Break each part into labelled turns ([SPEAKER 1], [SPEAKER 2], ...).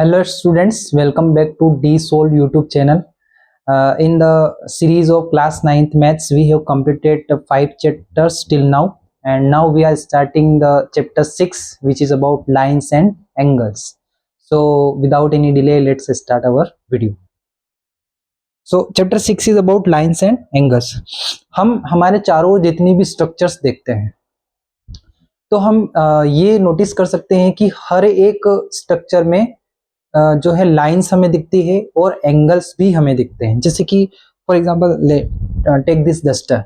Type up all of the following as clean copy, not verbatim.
[SPEAKER 1] Hello students, welcome back to DSOL YouTube channel. In the series of class 9th maths, we have completed 5 chapters till now, and now we are starting the chapter 6, which is about lines and angles. So without any delay, let's start our video. So chapter 6 is about lines and angles. हम हमारे चारों ओर जितनी भी structures देखते हैं तो हम ये नोटिस कर सकते हैं कि हर एक स्ट्रक्चर में जो है लाइंस हमें दिखती है और एंगल्स भी हमें दिखते हैं। जैसे कि for example take this duster,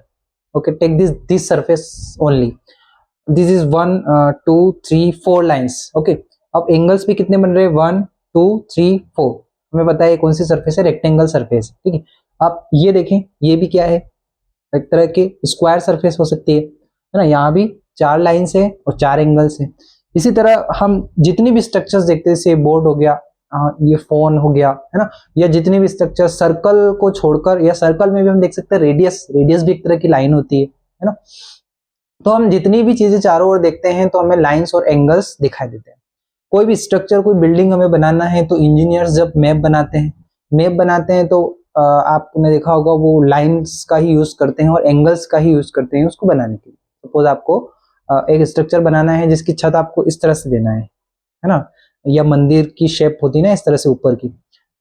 [SPEAKER 1] okay, take this surface only, this is 1 2 3 4 lines, okay. अब एंगल्स भी कितने बन रहे हैं? 1 2 3 4। हमें पता है कौन सी सरफेस है, रेक्टेंगल सरफेस, ठीक है। आप ये देखें, ये भी क्या है, एक तरह की स्क्वायर सरफेस हो सकती है ना। यहाँ भी 4 लाइंस है और 4 एंगल्स है। इसी तरह हम जितनी भी स्ट्रक्चर्स देखते हैं, जैसे बोर्ड हो गया, ये फोन हो गया, है ना, या जितनी भी स्ट्रक्चर, सर्कल को छोड़कर, या सर्कल में भी हम देख सकते हैं रेडियस भी एक तरह की लाइन होती है ना। तो हम जितनी भी चीजें चारों ओर देखते हैं तो हमें लाइंस और एंगल्स दिखाई देते हैं। कोई भी स्ट्रक्चर, कोई बिल्डिंग हमें बनाना है तो इंजीनियर्स जब मैप बनाते हैं तो आपने देखा होगा वो लाइंस का ही यूज करते हैं और एंगल्स का ही यूज करते हैं उसको बनाने के लिए। सपोज आपको एक स्ट्रक्चर बनाना है जिसकी छत आपको इस तरह से देना है ना, या मंदिर की शेप होती है ना इस तरह से ऊपर की।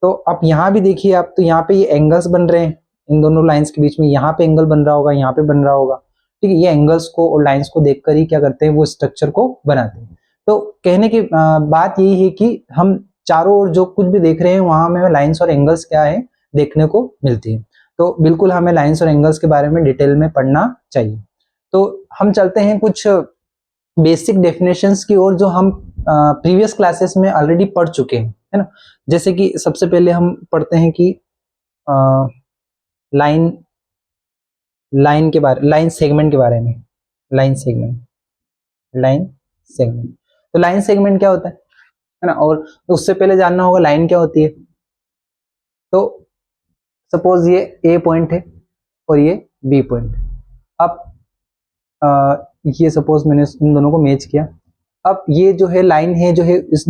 [SPEAKER 1] तो आप यहाँ भी देखिए, आप तो यहाँ पे ये एंगल्स बन रहे हैं इन दोनों लाइंस के बीच में, यहाँ पे एंगल बन रहा होगा, यहाँ पे बन रहा होगा, ठीक है। ये एंगल्स को और लाइंस को देखकर ही क्या करते हैं, वो स्ट्रक्चर को बनाते हैं। तो कहने की बात यही है कि हम चारों ओर जो कुछ भी देख रहे हैं वहां हमें लाइंस और एंगल्स क्या है देखने को मिलती है। तो बिल्कुल हमें लाइंस और एंगल्स के बारे में डिटेल में पढ़ना चाहिए। तो हम चलते हैं कुछ बेसिक डेफिनेशंस की ओर जो हम प्रीवियस क्लासेस में ऑलरेडी पढ़ चुके हैं, है ना। जैसे कि सबसे पहले हम पढ़ते हैं कि लाइन सेगमेंट के बारे में। लाइन सेगमेंट तो लाइन सेगमेंट क्या होता है ना। और उससे पहले जानना होगा लाइन क्या होती है। तो सपोज ये ए पॉइंट है और ये बी पॉइंट। अब ये सपोज मैंने इन दोनों को मैच किया। अब ये जो है लाइन है, जो है इस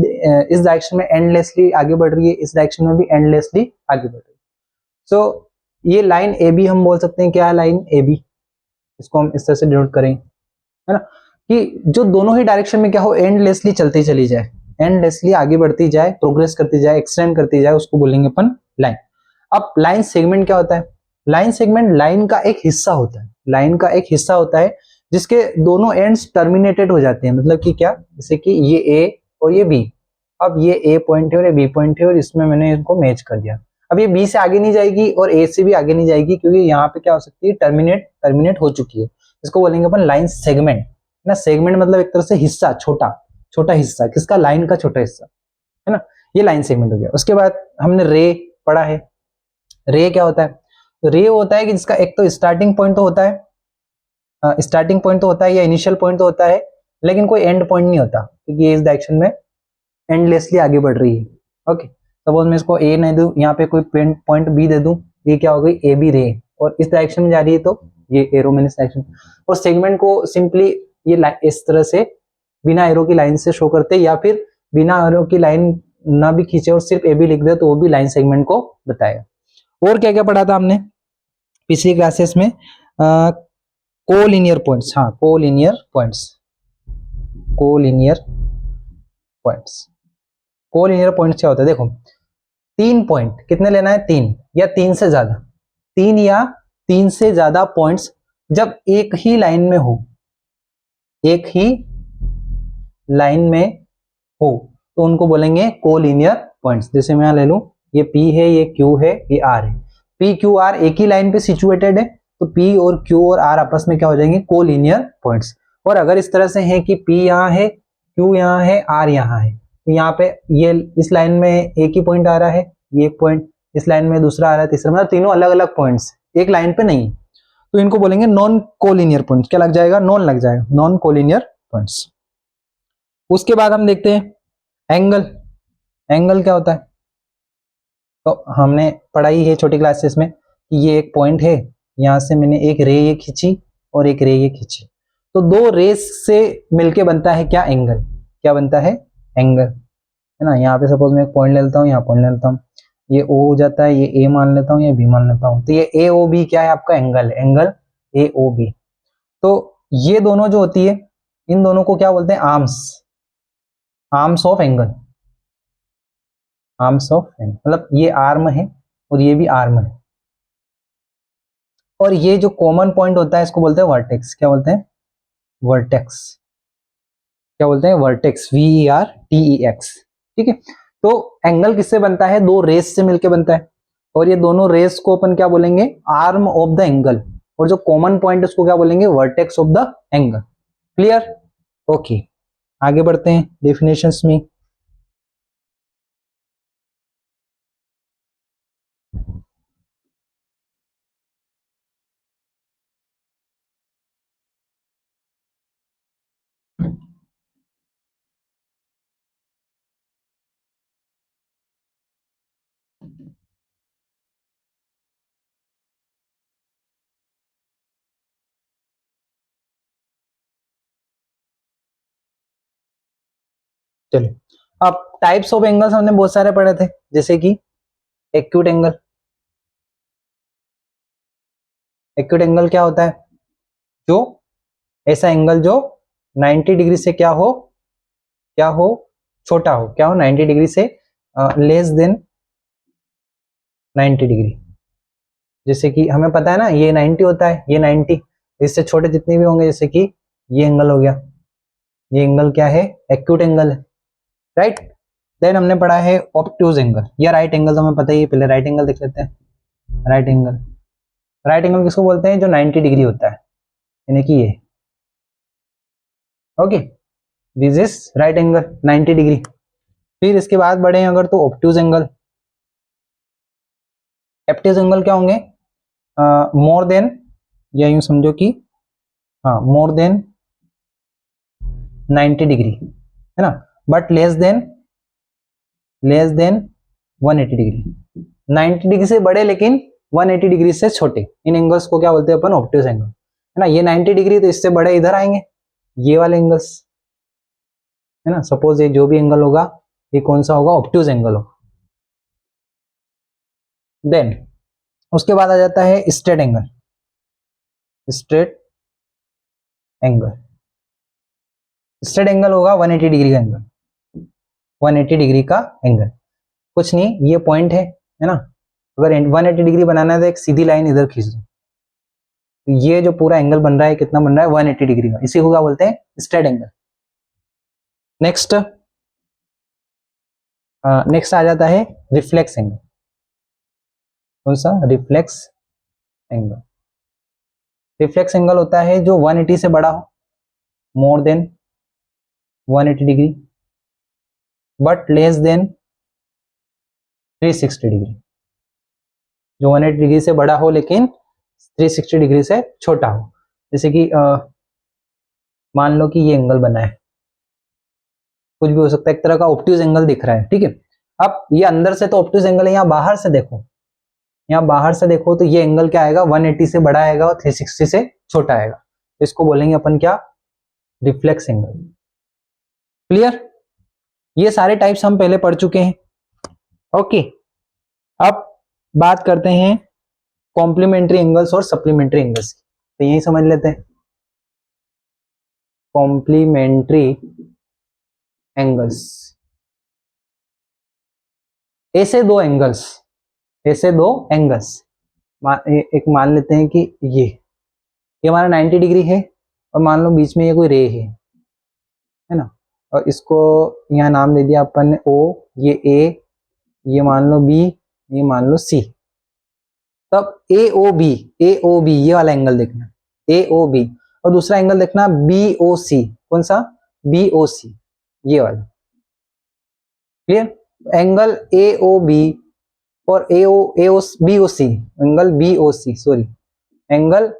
[SPEAKER 1] डायरेक्शन में एंडलेसली आगे बढ़ रही है, इस डायरेक्शन में भी एंडलेसली आगे बढ़ रही है। सो ये लाइन ए बी हम बोल सकते हैं, क्या है लाइन ए बी, इसको हम इस तरह से डिनोट करेंगे, है ना, कि जो दोनों ही डायरेक्शन में क्या हो, एंडलेसली चलती चली जाए, एंडलेसली आगे बढ़ती जाए, प्रोग्रेस करती जाए, एक्सटेंड करती जाए, उसको बोलेंगे अपन लाइन। अब लाइन सेगमेंट क्या होता है? लाइन सेगमेंट लाइन का एक हिस्सा होता है, लाइन का एक हिस्सा होता है जिसके दोनों एंड्स टर्मिनेटेड हो जाते हैं। मतलब कि क्या, जैसे कि ये ए और ये बी, अब ये ए पॉइंट है और ये बी पॉइंट है और इसमें मैंने इनको मैच कर दिया। अब ये बी से आगे नहीं जाएगी और ए से भी आगे नहीं जाएगी, क्योंकि यहाँ पे क्या हो सकती है, टर्मिनेट हो चुकी है। इसको बोलेंगे अपन लाइन सेगमेंट ना। सेगमेंट मतलब एक तरह से हिस्सा, छोटा हिस्सा, किसका, लाइन का छोटा हिस्सा, है ना। ये लाइन सेगमेंट हो गया। उसके बाद हमने रे पढ़ा है। रे क्या होता है? रे होता है कि जिसका एक तो स्टार्टिंग पॉइंट तो होता है, या इनिशियल पॉइंट तो होता है, लेकिन कोई एंड पॉइंट नहीं होता, क्योंकि ये इस डायरेक्शन में एंडलेसली आगे बढ़ रही है। ओके, सपोज मैं इसको ए नहीं दूं, यहाँ पे कोई पॉइंट बी दे दूं, ये क्या हो गई, ए बी रे, और इस डायरेक्शन में जा रही है तो ये एरो मैंने इस डायरेक्शन। और सेगमेंट को सिंपली ये इस तरह से बिना एरो की लाइन से शो करते, या फिर बिना एरो की लाइन ना भी खींचे और सिर्फ ए बी लिख दे तो वो भी लाइन सेगमेंट को बताएगा। और क्या क्या पढ़ा था हमने पिछली क्लासेस में? कोलिनियर पॉइंट्स, हाँ, कोलिनियर पॉइंट्स क्या होता है? देखो, 3 पॉइंट कितने लेना है, 3 या 3 से ज्यादा, 3 या 3 से ज्यादा पॉइंट्स जब एक ही लाइन में हो, तो उनको बोलेंगे कोलिनियर पॉइंट्स। जैसे मैं यहां ले लूं, ये P है, ये Q है, ये R है। P Q R एक ही लाइन पे सिचुएटेड है, तो P और Q और R आपस में क्या हो जाएंगे, कोलिनियर पॉइंट्स। और अगर इस तरह से है कि P यहाँ है, Q यहाँ है, R यहाँ है, तो यहाँ पे ये इस लाइन में एक ही पॉइंट आ रहा है, ये एक पॉइंट, इस लाइन में दूसरा आ रहा है, तीसरा, मतलब तीनों अलग अलग पॉइंट्स एक लाइन पे नहीं, तो इनको बोलेंगे नॉन कोलिनियर पॉइंट्स। क्या लग जाएगा? नॉन लग जाएगा, नॉन कोलिनियर पॉइंट्स। उसके बाद हम देखते हैं एंगल क्या होता है? तो हमने पढ़ाई है छोटी क्लासेस में कि ये एक पॉइंट है, यहां से मैंने एक रे ये खींची और एक रे ये खींची, तो 2 रेस से मिलके बनता है क्या, एंगल। क्या बनता है? एंगल। है ना। यहाँ पे सपोज मैं एक पॉइंट ले लेता हूँ, यहाँ पॉइंट ले लेता हूँ, ये O हो जाता है, ये A मान लेता हूँ, ये B मान लेता हूँ, तो ये AOB क्या है आपका एंगल है, एंगल AOB। तो ये दोनों जो होती है, इन दोनों को क्या बोलते हैं, arms, arms of angle, arms of angle, मतलब ये आर्म है और ये भी आर्म है, और ये जो कॉमन पॉइंट होता है इसको बोलते हैं वर्टेक्स। क्या बोलते हैं, वर्टेक्स। क्या बोलते हैं, वर्टेक्स, VERTEX। ठीक है, तो एंगल किससे बनता है, दो रेस से मिलकर बनता है, और ये दोनों रेस को अपन क्या बोलेंगे, आर्म ऑफ द एंगल, और जो कॉमन पॉइंट है उसको क्या बोलेंगे, vertex of the angle. Clear, okay. आगे बढ़ते हैं डेफिनेशंस में। चलिए, अब टाइप्स ऑफ एंगल्स हमने बहुत सारे पढ़े थे, जैसे कि एक्यूट एंगल। एक्यूट एंगल क्या होता है, जो ऐसा एंगल जो 90 डिग्री से क्या हो, क्या हो, छोटा हो, क्या हो, 90 डिग्री से लेस देन 90 डिग्री। जैसे कि हमें पता है ना, ये 90 होता है, ये 90, इससे छोटे जितने भी होंगे, जैसे कि ये एंगल हो गया, ये एंगल क्या है, एक्यूट एंगल है, राइट। देन हमने पढ़ा है ऑब्ट्यूज एंगल, या राइट एंगल, तो हमें पता ही है, पहले राइट एंगल देख लेते हैं। राइट एंगल, राइट एंगल किसको बोलते हैं, जो 90 डिग्री होता है, यानी कि ये, okay, this is right angle 90 degree. फिर इसके बाद बढ़े अगर तो ऑब्ट्यूज एंगल। ऑब्ट्यूज एंगल क्या होंगे, मोर देन, या यूं समझो कि हाँ, मोर देन 90 डिग्री, है ना, but less than 180 degree. 90 degree से बड़े लेकिन 180 डिग्री से छोटे, इन एंगल्स को क्या बोलते हैं अपन, ऑब्ट्यूज एंगल, है ना। ये 90 डिग्री, तो इससे बड़े इधर आएंगे, ये वाले एंगल्स, है ना। सपोज ये जो भी एंगल होगा, ये कौन सा होगा, ऑब्ट्यूज एंगल होगा। देन उसके बाद आ जाता है straight angle. Straight angle, straight angle होगा 180 डिग्री का एंगल, 180 डिग्री का एंगल, कुछ नहीं, ये पॉइंट है ना। अगर 180 डिग्री बनाना है तो एक सीधी लाइन इधर खींच दो, तो ये जो पूरा एंगल बन रहा है, कितना बन रहा है, 180 डिग्री का, इसी को क्या बोलते हैं, स्ट्रेट एंगल। नेक्स्ट, नेक्स्ट आ जाता है रिफ्लेक्स एंगल। कौन सा, रिफ्लेक्स एंगल। रिफ्लेक्स एंगल होता है जो 180 से बड़ा हो, more than 180 degree, but less than 360 degree. जो 180 डिग्री से बड़ा हो लेकिन 360 डिग्री से छोटा हो। जैसे कि मान लो कि ये एंगल बना है, कुछ भी हो सकता है, एक तरह का ऑब्ट्यूज एंगल दिख रहा है, ठीक है। अब ये अंदर से तो ऑब्ट्यूज एंगल है, यहाँ बाहर से देखो, यहाँ बाहर से देखो तो ये एंगल क्या आएगा, 180 से बड़ा आएगा और 360 से छोटा आएगा, तो इसको बोलेंगे अपन क्या, रिफ्लेक्स एंगल। क्लियर, ये सारे टाइप्स हम पहले पढ़ चुके हैं, ओके। अब बात करते हैं कॉम्प्लीमेंट्री एंगल्स और सप्लीमेंट्री एंगल्स, तो यही समझ लेते हैं। कॉम्प्लीमेंट्री एंगल्स, ऐसे दो एंगल्स, ऐसे दो एंगल्स, एक मान लेते हैं कि ये हमारा 90 डिग्री है, और मान लो बीच में ये कोई रे है ना, और इसको यहाँ नाम दे दिया अपन ने O, ये A, ये मान लो B, ये मान लो C। तब AOB ये वाला एंगल देखना, AOB, और दूसरा एंगल देखना BOC। कौन सा, BOC, ये वाला। क्लियर, एंगल AOB और BOC, angle BOC, sorry, angle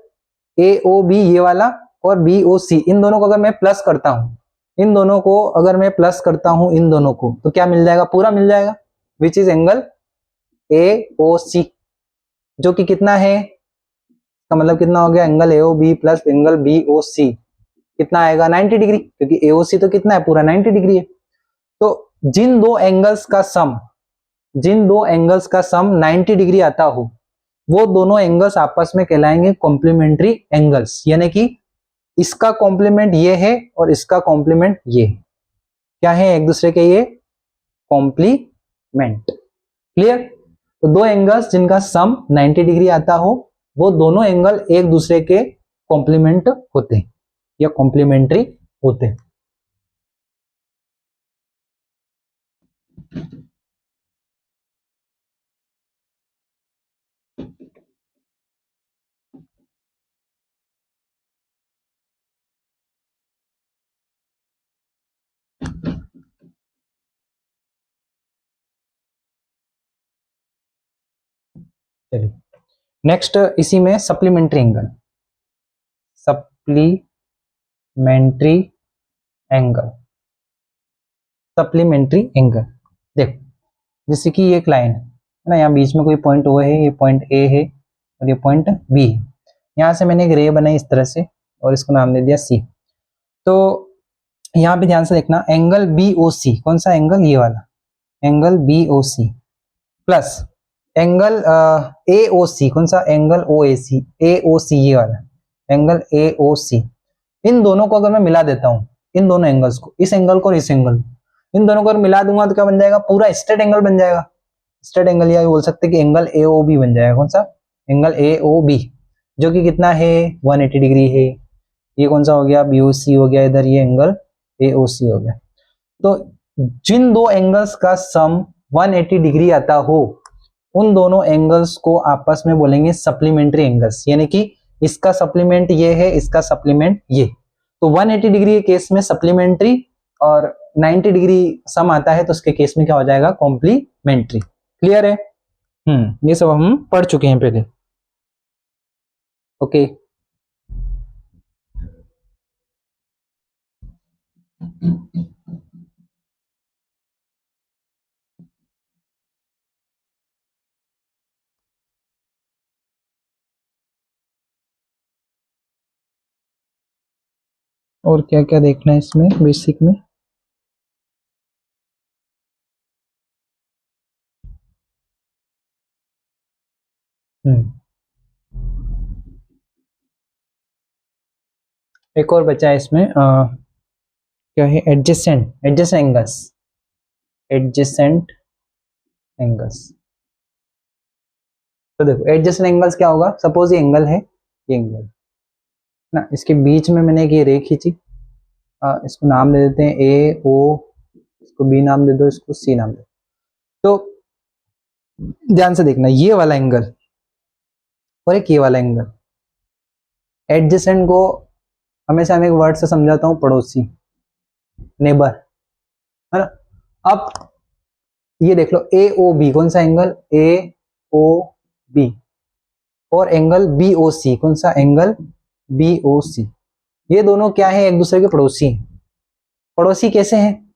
[SPEAKER 1] AOB ये वाला और BOC, इन दोनों को अगर मैं प्लस करता हूं, इन दोनों को अगर मैं प्लस करता हूं, इन दोनों को, तो क्या मिल जाएगा, पूरा मिल जाएगा, विच इज एंगल AOC, जो कि कितना है, तो मतलब कितना हो गया, angle AOB plus angle BOC, कितना आएगा, 90 डिग्री, क्योंकि AOC तो कितना है, पूरा 90 डिग्री है। तो जिन दो एंगल्स का सम 90 डिग्री आता हो वो दोनों एंगल्स आपस में कहलाएंगे कॉम्प्लीमेंट्री एंगल्स, यानी कि इसका कॉम्प्लीमेंट ये है और इसका कॉम्प्लीमेंट ये है। क्या है एक दूसरे के? ये कॉम्प्लीमेंट। क्लियर? तो दो एंगल्स जिनका सम 90 डिग्री आता हो वो दोनों एंगल एक दूसरे के कॉम्प्लीमेंट होते हैं या कॉम्प्लीमेंट्री होते हैं। चलिए नेक्स्ट, इसी में supplementary angle. Supplementary angle, supplementary angle. देखो जैसे कि ये एक लाइन है ना, यहाँ बीच में कोई पॉइंट ओ है, ये पॉइंट ए है और ये पॉइंट बी है। यहाँ से मैंने एक रे बनाई इस तरह से और इसको नाम दे दिया सी। तो यहाँ पे ध्यान से देखना, एंगल बी ओ सी, कौन सा एंगल? ये वाला angle B O C plus angle A O C, कौन सा? एंगल ओ ए सी, ए ओ सी, ये वाला एंगल ए ओ सी। इन दोनों को अगर मैं मिला देता हूँ, इन दोनों एंगल्स को, इस एंगल को और इस एंगल को, इन दोनों को अगर मिला दूंगा तो क्या बन जाएगा? पूरा स्ट्रेट एंगल बन जाएगा। स्ट्रेट एंगल या बोल सकते हैं कि एंगल ए ओ बी बन जाएगा। कौन सा? एंगल ए ओ बी, जो कि कितना है? 180 डिग्री है। ये कौन सा हो गया? बी ओ सी हो गया। इधर ये एंगल ए ओ सी हो गया। तो जिन दो एंगल्स का सम 180 डिग्री आता हो उन दोनों एंगल्स को आपस में बोलेंगे सप्लीमेंट्री एंगल्स, यानी कि इसका सप्लीमेंट ये है, इसका सप्लीमेंट ये। तो 180 डिग्री के केस में सप्लीमेंट्री और 90 डिग्री सम आता है तो उसके केस में क्या हो जाएगा? कॉम्प्लीमेंट्री। क्लियर है? ये सब हम पढ़ चुके हैं पहले। ओके और क्या क्या देखना है इसमें बेसिक में? एक और बचा है इसमें, क्या है? Adjacent angles, adjacent angles. तो देखो एडजेसेंट एंगल्स क्या होगा? सपोज ये एंगल है, ये एंगल ना, इसके बीच में मैंने एक ये रे खींची, इसको नाम दे देते हैं ए ओ, इसको बी नाम दे दो, इसको सी नाम दे दो। तो ध्यान से देखना, ये वाला एंगल और एक ये वाला एंगल, एडजेसेंट को हमेशा मैं एक वर्ड से समझाता हूँ, पड़ोसी, नेबर, है ना। अब ये देख लो ए ओ बी, कौन सा एंगल? ए ओ बी, और एंगल बी ओ सी, कौन सा? Angle B O C. ये दोनों क्या है? एक दूसरे के पड़ोसी। पड़ोसी कैसे हैं?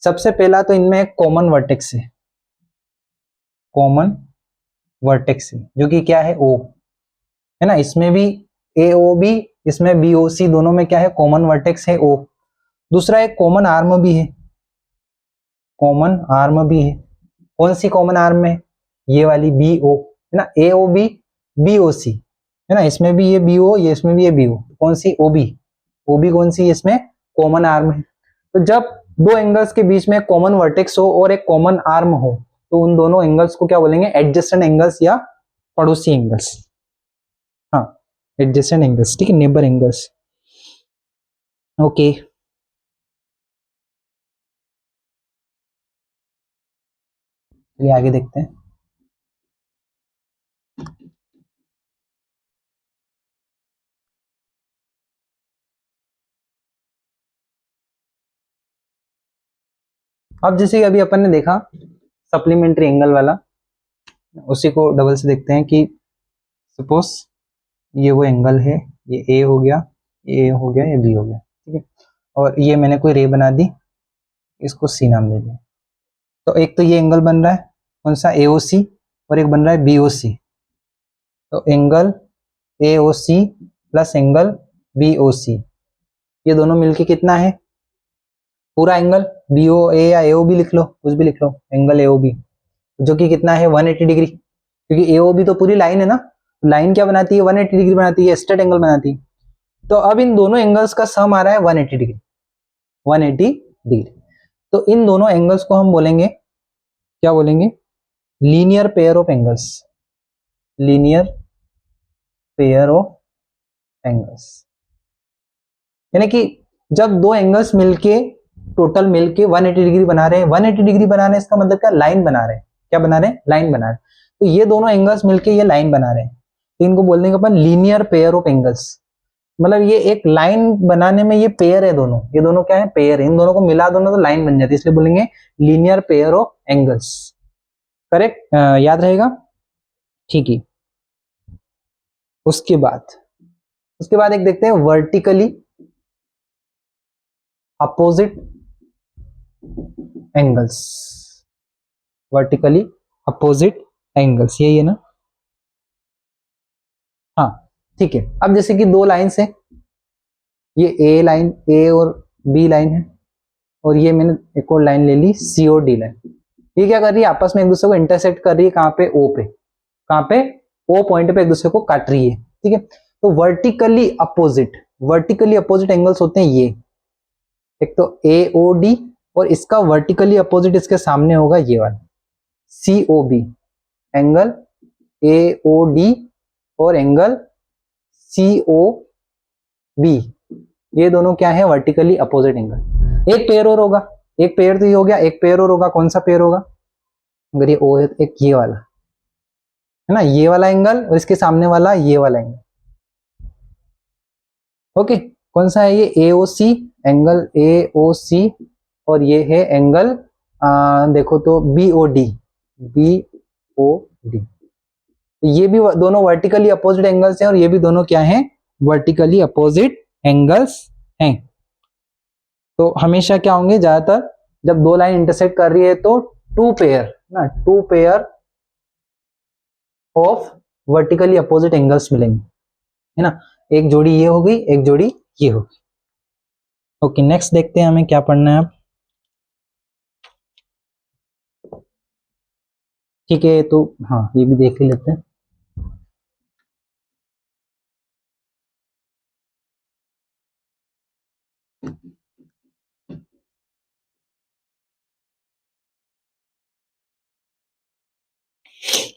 [SPEAKER 1] सबसे पहला तो इनमें एक कॉमन वर्टेक्स है, कॉमन वर्टेक्स है जो कि क्या है? ओ, है ना। इसमें भी ए ओ बी, इसमें बी ओ सी, दोनों में क्या है? कॉमन वर्टेक्स है ओ। दूसरा एक कॉमन आर्म भी है, कॉमन आर्म भी है। कौन सी कॉमन आर्म है? ये वाली बी ओ, है ना। ए ओ बी, बी ओ सी, है ना। इसमें भी ये बी ओ, ये इसमें भी ये बी ओ। कौन सी? O B. ओ बी कौन सी? इसमें कॉमन आर्म है। तो जब दो एंगल्स के बीच में कॉमन वर्टेक्स हो और एक कॉमन आर्म हो तो उन दोनों एंगल्स को क्या बोलेंगे? एडजेसेंट एंगल्स या पड़ोसी एंगल्स। हाँ, एडजेसेंट एंगल्स, ठीक है, नेबर एंगल्स। ओके चलिए आगे देखते हैं। अब जैसे कि अभी अपन ने देखा सप्लीमेंट्री एंगल वाला, उसी को डबल से देखते हैं कि सपोज ये वो एंगल है, ये ए हो गया, ये हो गया, ये बी हो गया, ठीक है। और ये मैंने कोई रे बना दी, इसको सी नाम दे दिया। तो एक तो ये एंगल बन रहा है, कौन सा? ए ओ सी, और एक बन रहा है बी ओ सी। तो angle A O C plus angle B O C, ये दोनों मिलके कितना है? पूरा एंगल BOA या AOB लिख लो, कुछ भी लिख लो, एंगल AOB जो कि कितना है 180 डिग्री, क्योंकि AOB तो पूरी लाइन है ना, लाइन क्या बनाती है 180 डिग्री बनाती है, स्ट्रेट एंगल बनाती है। तो अब इन दोनों एंगल्स का सम आ रहा है 180 डिग्री, 180 डिग्री। तो इन दोनों एंगल्स को हम बोलेंगे, क्या बोलेंगे, linear pair of angles, linear pair of angles. यानी कि जब दो एंगल्स मिलके टोटल मिलके 180 डिग्री बना रहे हैं, 180 डिग्री बना रहे हैं इसका मतलब क्या, लाइन बना रहे हैं, क्या बना रहे हैं, लाइन बना रहे हैं। तो ये दोनों एंगल्स मिलके ये लाइन बना रहे हैं, तो इनको बोल देंगे अपन लीनियर पेयर ऑफ एंगल्स। मतलब ये एक लाइन बनाने में ये पेयर है दोनों, ये दोनों क्या है, पेयर है, इन दोनों को मिला दोनों तो लाइन बन जाती है, इसलिए बोलेंगे linear pair of angles. Correct, याद रहेगा, ठीक है। उसके बाद एक देखते हैं vertically opposite angles, vertically opposite angles, यही है ना, हाँ ठीक है। अब जैसे कि दो लाइन्स है, ये ए लाइन, ए और बी लाइन है, और ये मैंने एक और लाइन ले ली सी और डी लाइन। ये क्या कर रही है, आपस में एक दूसरे को इंटरसेक्ट कर रही है, कहां पे, ओ पे, कहां पे, ओ पॉइंट पे एक दूसरे को काट रही है, ठीक है। तो वर्टिकली अपोजिट एंगल्स होते हैं ये, एक तो AOD और इसका वर्टिकली अपोजिट इसके सामने होगा ये वाला COB, एंगल AOD और एंगल COB, ये दोनों क्या है, वर्टिकली अपोजिट एंगल। एक पेयर और होगा, एक पेयर तो ये हो गया, एक पेयर और होगा, कौन सा पेयर होगा, अगर ये O है तो एक ये वाला है ना, ये वाला एंगल और इसके सामने वाला ये वाला एंगल, ओके। कौन सा है ये, AOC, एंगल AOC, और ये है एंगल देखो तो BOD, तो ये भी दोनों वर्टिकली अपोजिट एंगल्स हैं, और ये भी दोनों क्या हैं, वर्टिकली अपोजिट एंगल्स हैं। तो हमेशा क्या होंगे, ज्यादातर जब दो लाइन इंटरसेक्ट कर रही है तो two pair of vertically opposite angles मिलेंगे, है ना, एक जोड़ी ये होगी, एक जोड़ी ये होगी। ओके, नेक्स्ट देखते हैं हमें क्या पढ़ना है अब, ठीक है। तो हाँ, ये भी देख ही लेते हैं।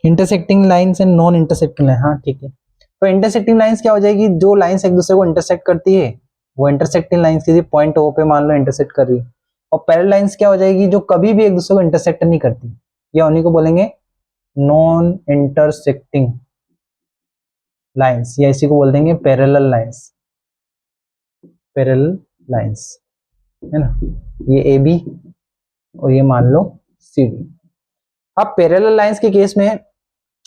[SPEAKER 1] Intersecting lines and non intersecting line, हाँ ठीक है। तो इंटरसेक्टिंग लाइंस क्या हो जाएगी, जो लाइंस एक दूसरे को इंटरसेक्ट करती है वो इंटरसेक्टिंग लाइंस किसी पॉइंट ओ पे मान लो इंटरसेक्ट कर रही है। और पैरेलल लाइंस क्या हो जाएगी, जो कभी भी एक दूसरे को इंटरसेक्ट नहीं करती, या उन्हीं को बोलेंगे नॉन इंटरसेक्टिंग लाइंस, या इसी को बोल देंगे पैरेलल लाइंस, पैरेलल लाइंस, है ना, ये AB और ये मान लो CD। अब पैरेलल लाइंस के केस में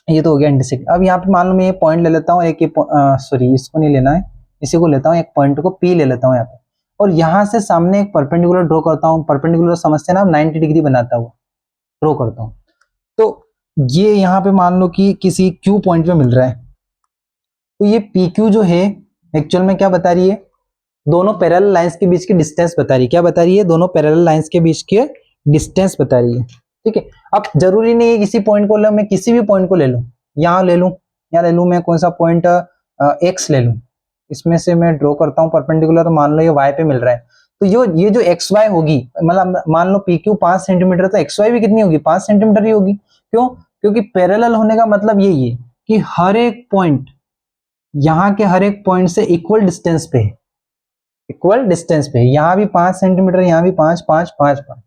[SPEAKER 1] ये तो हो गया इंटरसेक्ट। अब यहाँ पे मान लो मैं ये पॉइंट ले लेता हूँ, एक सॉरी इसको नहीं लेना है, इसी को लेता हूँ, एक पॉइंट को P ले लेता हूँ यहाँ पे, और यहाँ से सामने एक परपेंडिकुलर ड्रॉ करता हूँ। परपेंडिकुलर समझते हैं ना, 90 डिग्री बनाता हुआ ड्रॉ करता हूँ। तो ये यहाँ पे मान लो कि किसी Q पॉइंट पे मिल रहा है, तो ये PQ जो है एक्चुअल में क्या बता रही है, दोनों पैरेलल लाइंस के बीच की डिस्टेंस बता रही है। क्या बता रही है, दोनों पैरेलल लाइंस के बीच के डिस्टेंस बता रही है, ठीक है। अब जरूरी नहीं है किसी पॉइंट को ले, मैं किसी भी पॉइंट को ले लूं, यहाँ ले लूं, यहाँ ले लूं, मैं कौन सा पॉइंट X ले लूं, इसमें से मैं ड्रॉ करता हूं परपेंडिकुलर, मान लो ये Y पे मिल रहा है, तो ये जो XY होगी, मतलब मान लो PQ 5 सेंटीमीटर, तो XY भी कितनी होगी, 5 सेंटीमीटर ही होगी। क्यों, क्योंकि पैरेलल होने का मतलब यही है कि हर एक पॉइंट, यहाँ के हर एक पॉइंट से इक्वल डिस्टेंस पे है, इक्वल डिस्टेंस पे, यहाँ भी 5 सेंटीमीटर, यहाँ भी 5 5 5 5,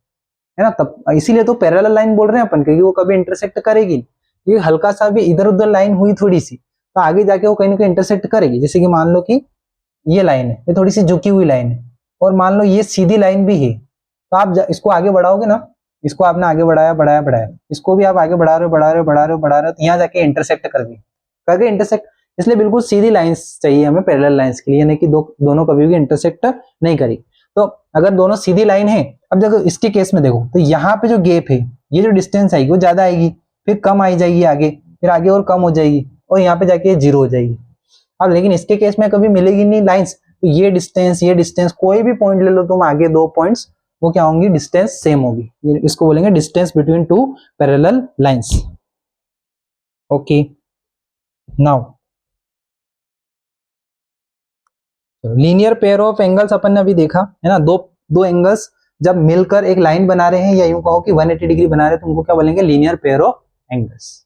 [SPEAKER 1] है ना। तब इसीलिए तो पैरेलल लाइन बोल रहे हैं अपन, क्योंकि वो कभी इंटरसेक्ट करेगी, क्योंकि हल्का सा भी इधर उधर लाइन हुई थोड़ी सी, तो आगे जाके वो कहीं ना कहीं इंटरसेक्ट करेगी। जैसे कि मान लो कि ये लाइन है, ये थोड़ी सी झुकी हुई लाइन है, और मान लो ये सीधी लाइन भी है, तो आप इसको आगे बढ़ाओगे ना, इसको आपने आगे बढ़ाया बढ़ाया बढ़ाया, इसको भी आप आगे बढ़ा रहे हो बढ़ा रहे हो बढ़ा रहे हो बढ़ा रहे हो, तो यहाँ जाके इंटरसेक्ट करके इंटरसेक्ट। इसलिए बिल्कुल सीधी लाइंस चाहिए हमें पैरेलल लाइंस के लिए, यानी कि दोनों कभी भी इंटरसेक्ट नहीं करेगी। तो अगर दोनों सीधी लाइन है, अब देखो इसके केस में देखो, तो यहाँ पे जो गैप है, ये जो डिस्टेंस आएगी वो ज्यादा आएगी, फिर कम आई जाएगी आगे, फिर आगे और कम हो जाएगी, और यहाँ पे जाके 0 हो जाएगी। अब लेकिन इसके केस में कभी मिलेगी नहीं लाइंस, तो ये डिस्टेंस कोई भी पॉइंट ले लो तुम, आगे 2 पॉइंट्स वो क्या होंगी, डिस्टेंस सेम होगी। इसको बोलेंगे distance between two parallel lines. Okay, now linear pair of angles अपन ने अभी देखा है ना, दो दो एंगल्स जब मिलकर एक लाइन बना रहे हैं, या यूं कहो कि 180 डिग्री बना रहे हैं, तो उनको क्या बोलेंगे, लीनियर पेयर ऑफ एंगल्स।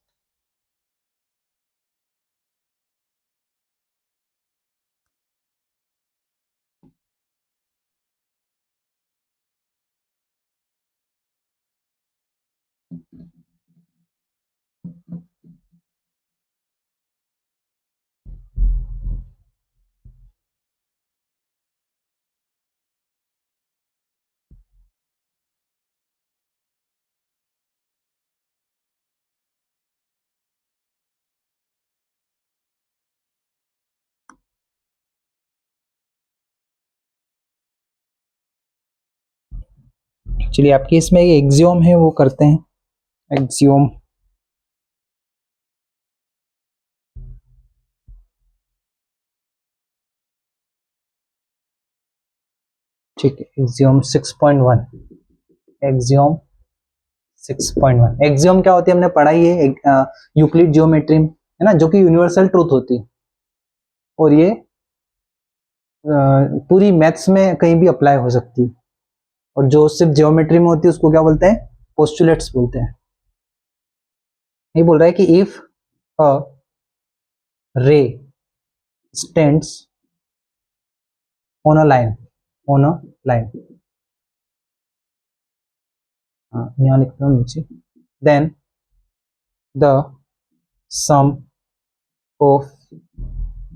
[SPEAKER 1] चलिए, आपकी इसमें एक एक्सियोम है, वो करते हैं एक्सियोम। ठीक है, एक्सियोम 6.1, एक्सियोम 6.1। एक्सियोम क्या होती है, हमने पढ़ाई है यूक्लिड ज्योमेट्री में, है ना, जो कि यूनिवर्सल ट्रूथ होती है, और ये पूरी मैथ्स में कहीं भी अप्लाई हो सकती है, और जो सिर्फ ज्योमेट्री में होती है उसको क्या बोलते हैं, पोस्टुलेट्स बोलते हैं। ये बोल रहा है कि if a ray stands on a line, on a line, यहाँ लिखता हूँ नीचे, then the sum of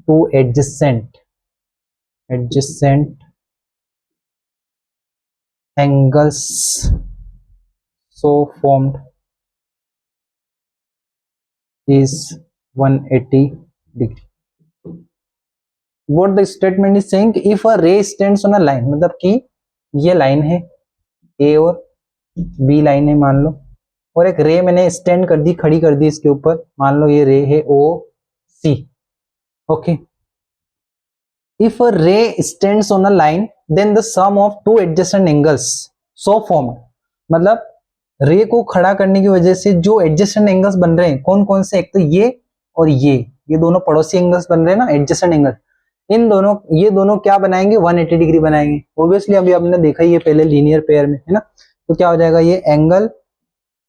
[SPEAKER 1] two adjacent angles so formed is 180 degree. What the statement is saying, if a ray stands on a line, मतलब कि ये line है, ए और B line है मान लो, और एक रे मैंने स्टैंड कर दी, खड़ी कर दी इसके ऊपर, मान लो ये रे है O C. Okay, if a ray stands on a line, then the sum of two adjacent angles so formed, मतलब रे को खड़ा करने की वजह से जो एडजेसेंट एंगल्स बन रहे हैं, कौन कौन से, एक तो ये और ये दोनों पड़ोसी एंगल्स बन रहे हैं ना, एडजेसेंट एंगल, इन दोनों, ये दोनों क्या बनाएंगे, 180 डिग्री बनाएंगे। ऑब्वियसली अभी आपने देखा ही है पहले लीनियर पेयर में, है ना, तो क्या हो जाएगा, ये एंगल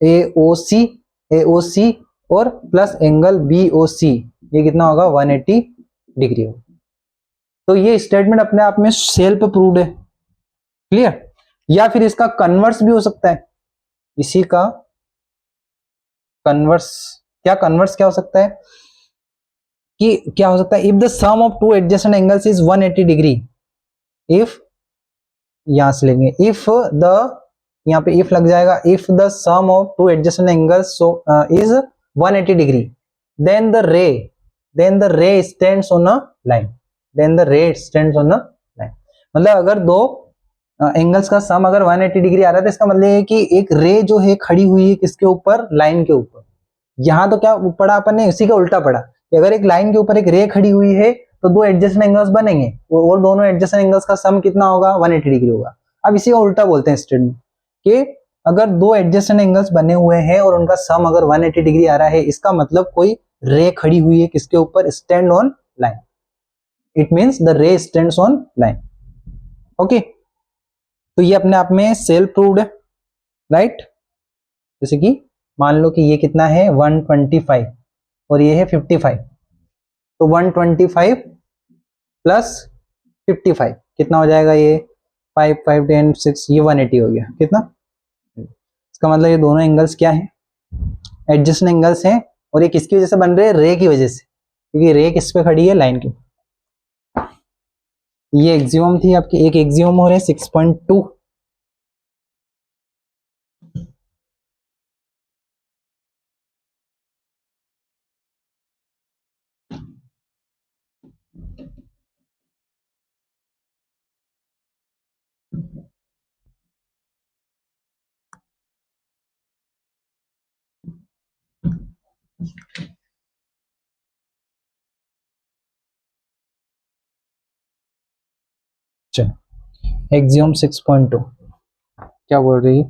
[SPEAKER 1] ए ओ सी और plus angle B O C, ये कितना होगा, 180 डिग्री होगा। तो ये स्टेटमेंट अपने आप में सेल्फ प्रूव्ड है, क्लियर। या फिर इसका कन्वर्स भी हो सकता है, इसी का कन्वर्स, कन्वर्स क्या हो सकता है, कि क्या हो सकता है, if the sum of two adjacent angles is 180 degree, if, यहां से लेंगे इफ द, यहाँ पे इफ लग जाएगा, if the sum of two adjacent angles so is 180 degree, then the ray stands on a line, then the ray stands on a line. मतलब अगर दो एंगल्स का सम अगर 180 डिग्री आ रहा है, तो इसका मतलब है कि एक रे जो है खड़ी हुई है किसके ऊपर, लाइन के ऊपर। यहाँ तो क्या पढ़ा अपन ने, इसी का उल्टा पढ़ा, कि अगर एक लाइन के ऊपर एक रे खड़ी हुई है तो दो एडजेसेंट एंगल्स बनेंगे, और दोनों एडजेसेंट एंगल्स का सम कितना होगा, 180 डिग्री होगा। अब इसी का उल्टा बोलते हैं स्टूडेंट, कि अगर दो एडजेसेंट एंगल्स बने हुए हैं और उनका सम अगर 180 डिग्री आ रहा है, इसका मतलब कोई रे खड़ी हुई है किसके ऊपर, stand on line, it means the ray stands on line. Okay, तो ये अपने आप में सेल्फ प्रूव्ड है, राइट। जैसे कि मान लो कि ये कितना है, 125 और ये है 55, तो 125 प्लस 55 कितना हो जाएगा, ये 5 5 10 6, ये 180 हो गया, कितना। इसका मतलब ये दोनों एंगल्स क्या है, एडजेसेंट एंगल्स हैं, और ये किसकी वजह से बन रहे हैं, रे की वजह से, क्योंकि रे किस पे खड़ी है, लाइन के। ये एक्सियोम थी आपकी, एक एक्सियोम हो रहा है 6.2। चलो, एक्सियोम 6.2, क्या बोल रही है,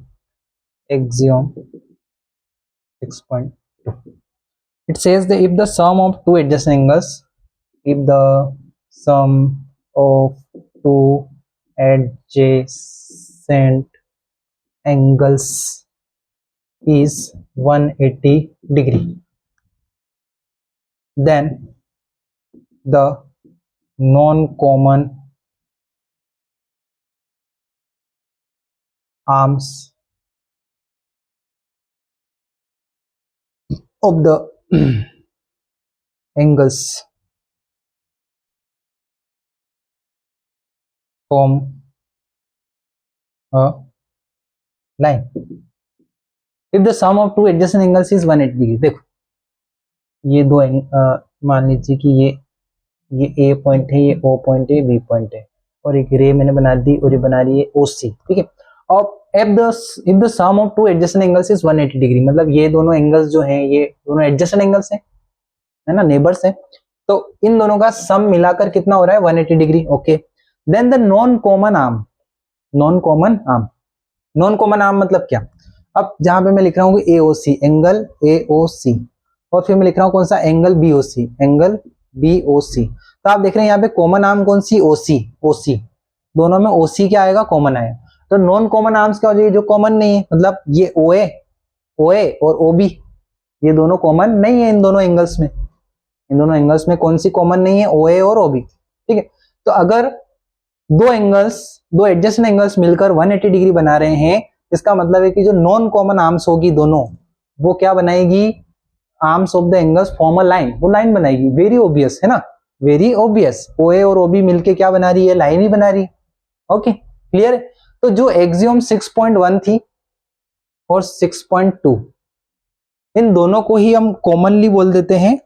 [SPEAKER 1] axiom 6.2, it says that if the sum of two adjacent angles, if the sum of two adjacent angles is 180 degree, then the non-common arms of the angles form a line. If the sum of two adjacent angles is 180 degree, देखो ये दो मान लीजिए कि ये ए point है, ये O point है, बी पॉइंट है, और एक रे मैंने बना दी और ये बना रही है ओ सी, ठीक है। और if the sum of two adjacent angles is 180 degree, मतलब ये दोनों एंगल्स जो हैं ये दोनों एडजेसेंट एंगल्स हैं, है ना, नेबर्स हैं, तो इन दोनों का सम मिलाकर कितना हो रहा है 180 degree, okay. Then the non common arm, non common arm, non common arm मतलब क्या, अब जहां पे मैं लिख रहा हूँ ए O C, angle A O C, और फिर मैं लिख रहा हूँ कौन सा, एंगल बी ओ सी, एंगल बी ओ सी, तो आप देख रहे हैं यहाँ पे कॉमन आर्म कौन सी, ओ सी, ओ सी, दोनों में ओ सी क्या आएगा, कॉमन आएगा। तो नॉन कॉमन आर्म्स क्या हो जाएगी, जो कॉमन नहीं है, मतलब ये ओ ए और ओ बी, ये दोनों कॉमन नहीं है इन दोनों एंगल्स में, इन दोनों एंगल्स में कौन सी कॉमन नहीं है, ओ ए और ओ बी, ठीक है। तो अगर दो एंगल्स, दो एडजेसेंट एंगल्स मिलकर 180 डिग्री बना रहे हैं, इसका मतलब है कि जो नॉन कॉमन आर्म्स होगी दोनों, वो क्या बनाएगी, arms of the angles form a line, वो लाइन बनाएगी, वेरी ऑब्वियस है ना, वेरी ऑब्वियस, ओ ए और ओ बी मिलके क्या बना रही है, लाइन ही बना रही है, ओके क्लियर है। तो जो एक्सियोम 6.1 थी और 6.2, इन दोनों को ही हम कॉमनली बोल देते हैं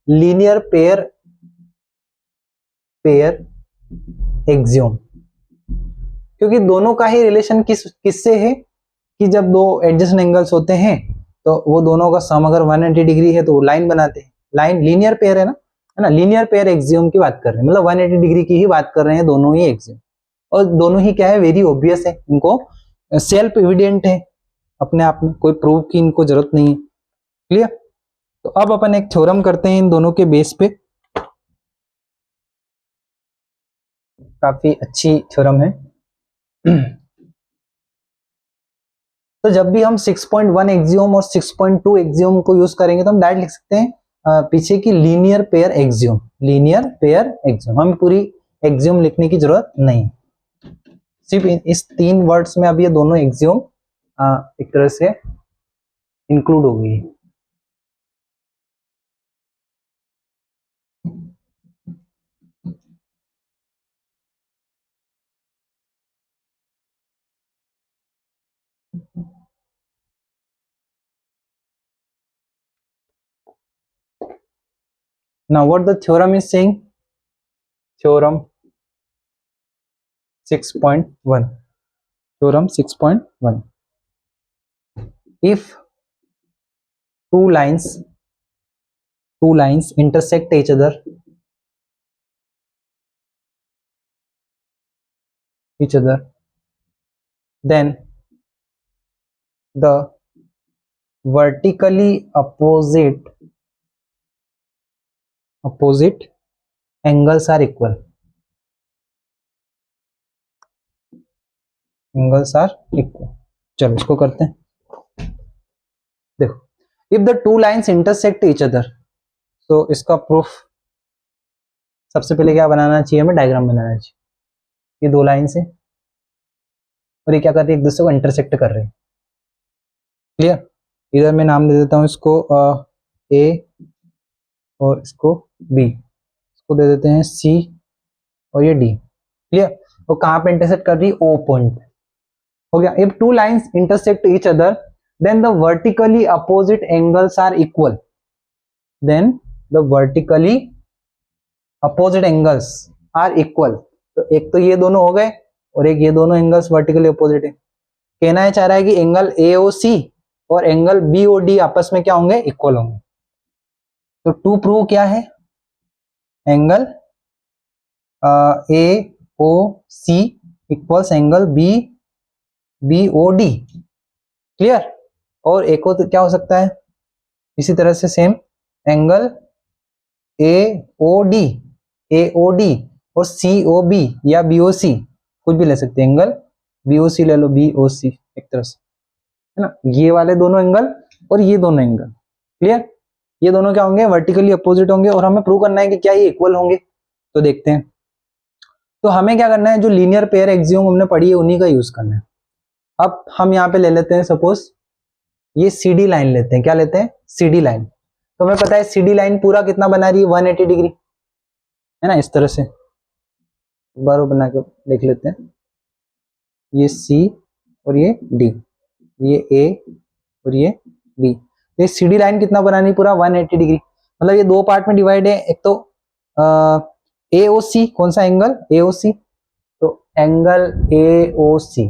[SPEAKER 1] लीनियर पेयर एक्सियोम, क्योंकि दोनों का ही रिलेशन किससे है, कि जब दो एडजेसेंट एंगल्स होते हैं तो वो दोनों का सम अगर 180 डिग्री है तो लाइन बनाते हैं, लाइन लीनियर पेयर है ना, लीनियर पेयर एक्सियोम की बात कर रहे हैं, मतलब 180 डिग्री की ही बात कर रहे हैं दोनों ही एक्सियोम, और दोनों ही क्या है, वेरी ऑब्वियस है, इनको सेल्फ एविडेंट है अपने आप में, कोई प्रूफ की इनको जरूरत नहीं है, क्लियर। तो अब अपन एक थ्योरम करते हैं इन दोनों के बेस पे, काफी अच्छी थ्योरम है। तो जब भी हम 6.1 एक्सियोम और 6.2 एक्सियोम को यूज करेंगे तो हम डायरेक्ट लिख सकते हैं पीछे की linear pair axiom, linear pair axiom, हमें पूरी एक्सियोम लिखने की जरूरत नहीं, सिर्फ इस तीन वर्ड्स में अब ये दोनों एक्सियोम एक तरह से इंक्लूड हो गई। Now what the theorem is saying, theorem 6.1, theorem 6.1, if two lines intersect each other, then the vertically opposite angles are equal, चलो इसको करते हैं, देखो if the two lines intersect each other, तो इसका प्रूफ सबसे पहले क्या बनाना चाहिए, हमें डायग्राम बनाना चाहिए, ये दो लाइन से और ये क्या कर रही है, एक दूसरे को इंटरसेक्ट कर रहे हैं, क्लियर। इधर मैं नाम दे देता हूँ इसको ए और इसको बी, इसको दे देते हैं सी और ये डी, क्लियर। वो कहाँ पे इंटरसेक्ट कर रही है, ओ पॉइंट, हो गया। If two lines intersect each other then the vertically opposite angles are equal, then the vertically opposite angles are equal, तो एक तो ये दोनों हो गए और एक ये दोनों एंगल्स वर्टिकली अपोजिट है, कहना है चाह रहा है कि एंगल एओसी और एंगल बीओडी आपस में क्या होंगे, इक्वल होंगे। तो टू प्रूव क्या है, angle A O C equals angle B B O D, clear. और एक और क्या हो सकता है इसी तरह से same, angle A O D, A O D और सी ओ बी या बी ओ सी, कुछ भी ले सकते हैं, एंगल बी ओ सी ले लो, बी ओ सी एक तरह से, है ना। ये वाले दोनों एंगल और ये दोनों एंगल, क्लियर। ये दोनों क्या होंगे, वर्टिकली अपोजिट होंगे और हमें प्रूव करना है कि क्या ये इक्वल होंगे। तो देखते हैं। तो हमें क्या करना है, जो लीनियर पेयर एक्सियोम हमने पढ़ी है उन्हीं का यूज करना है। अब हम यहाँ पे ले लेते हैं सपोज ये सीडी लाइन लेते हैं, क्या लेते हैं, सीडी लाइन। तो हमें पता है सीडी लाइन पूरा कितना बना रही है, 180 डिग्री, है ना। इस तरह से बारो बना के देख लेते हैं, ये सी और ये डी, ये ए और ये बी। ये सीडी लाइन कितना बनानी है, पूरा 180 डिग्री। मतलब ये दो पार्ट में डिवाइड है, एक तो ए ओ सी, कौन सा एंगल, ए ओ सी, तो angle A O C,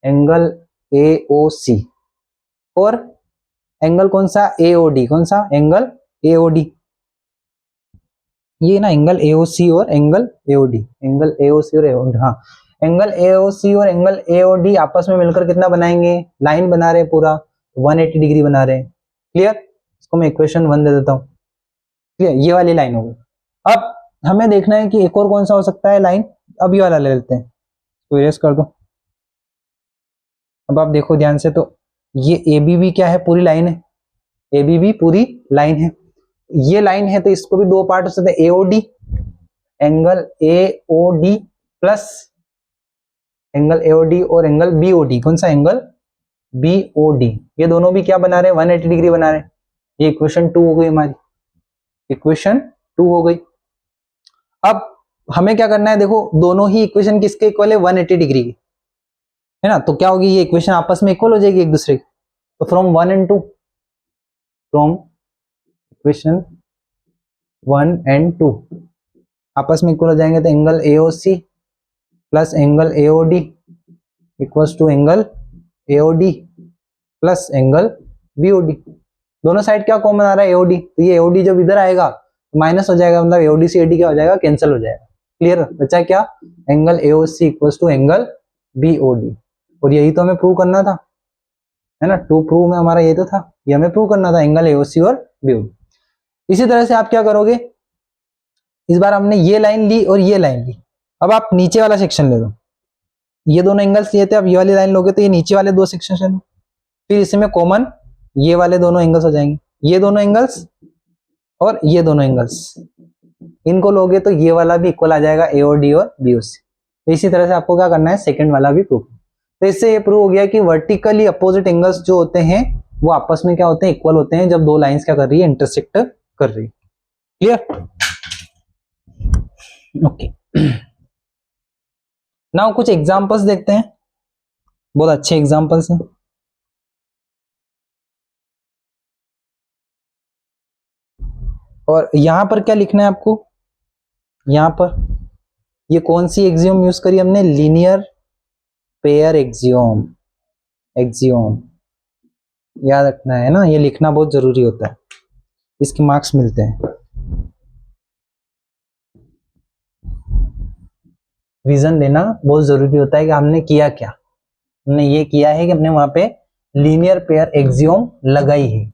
[SPEAKER 1] angle A O C, और एंगल कौन सा, ए ओ डी, कौन सा एंगल ए ओ डी, ये ना एंगल ए ओ सी और angle A O D, angle A O C और ए ओ डी, हाँ एंगल ए ओ सी और एंगल ए ओ डी आपस में मिलकर कितना बनाएंगे, लाइन बना रहे हैं पूरा 180 डिग्री बना रहे हैं, क्लियर। इसको मैं इक्वेशन 1 दे देता हूँ, क्लियर, ये वाली लाइन होगी। अब हमें देखना है कि एक और कौन सा हो सकता है लाइन, अब ये वाला ले लेते हैं, तो इरेज कर दो। अब आप देखो ध्यान से, तो ये ए बी भी क्या है, पूरी लाइन है, ए बी भी पूरी लाइन है, ये लाइन है, तो इसको भी दो पार्ट हो सकते हैं, A O D, angle A O D plus angle A O D और एंगल बी ओ डी, कौन सा एंगल बी ओ डी, ये दोनों भी क्या बना रहे हैं, 180 डिग्री बना रहे हैं। ये इक्वेशन 2 हो गई हमारी, इक्वेशन 2 हो गई। अब हमें क्या करना है, देखो दोनों ही इक्वेशन किसके इक्वल है, 180 डिग्री की, है ना। तो क्या होगी, ये इक्वेशन आपस में इक्वल हो जाएगी एक दूसरे की। तो from 1 and 2, from equation 1 and 2 आपस में इक्वल हो जाएंगे, तो angle A O C plus angle A O D equals to angle A O D plus angle B O D. दोनों साइड क्या कॉमन आ रहा है, एओडी, तो ये एओडी जब इधर आएगा माइनस हो जाएगा, मतलब एओडी से एडी क्या हो जाएगा, कैंसिल हो जाएगा, क्लियर। बचा क्या, angle AOC equals to angle BOD. और यही तो हमें प्रूव करना था, है ना, टू प्रूव में हमारा ये तो था, ये हमें प्रूव करना था, एंगल एओसी और बीओडी। इसी तरह से आप क्या करोगे, इस बार हमने ये लाइन ली और ये लाइन ली, अब आप नीचे वाला सेक्शन ले लो, ये दोनों एंगल्स लिए थे, अब ये वाली लाइन लोगे तो ये नीचे वाले दो सेक्शन ले लो, फिर इसमें कॉमन ये वाले दोनों एंगल्स हो जाएंगे, ये दोनों एंगल्स और ये दोनों एंगल्स, इनको लोगे तो ये वाला भी इक्वल आ जाएगा, एओडी और बीओसी। तो इसी तरह से आपको क्या करना है, सेकंड वाला भी प्रूव। तो इससे ये प्रूव हो गया कि वर्टिकली अपोजिट एंगल्स जो होते हैं वो आपस में क्या होते हैं, इक्वल होते हैं, जब दो लाइंस क्या कर रही है, इंटरसेक्ट कर रही है, क्लियर, ओके। नाउ कुछ एग्जांपल्स देखते हैं, बहुत अच्छे एग्जांपल्स हैं। और यहां पर क्या लिखना है आपको, यहां पर ये कौन सी एक्सियोम यूज करी हमने, लीनियर पेयर एक्सियोम, एक्सियोम याद रखना है ना, ये लिखना बहुत जरूरी होता है, इसके मार्क्स मिलते हैं। रीजन देना बहुत जरूरी होता है कि हमने किया क्या, हमने ये किया है कि हमने वहां पे लीनियर पेयर एक्सियोम लगाई है।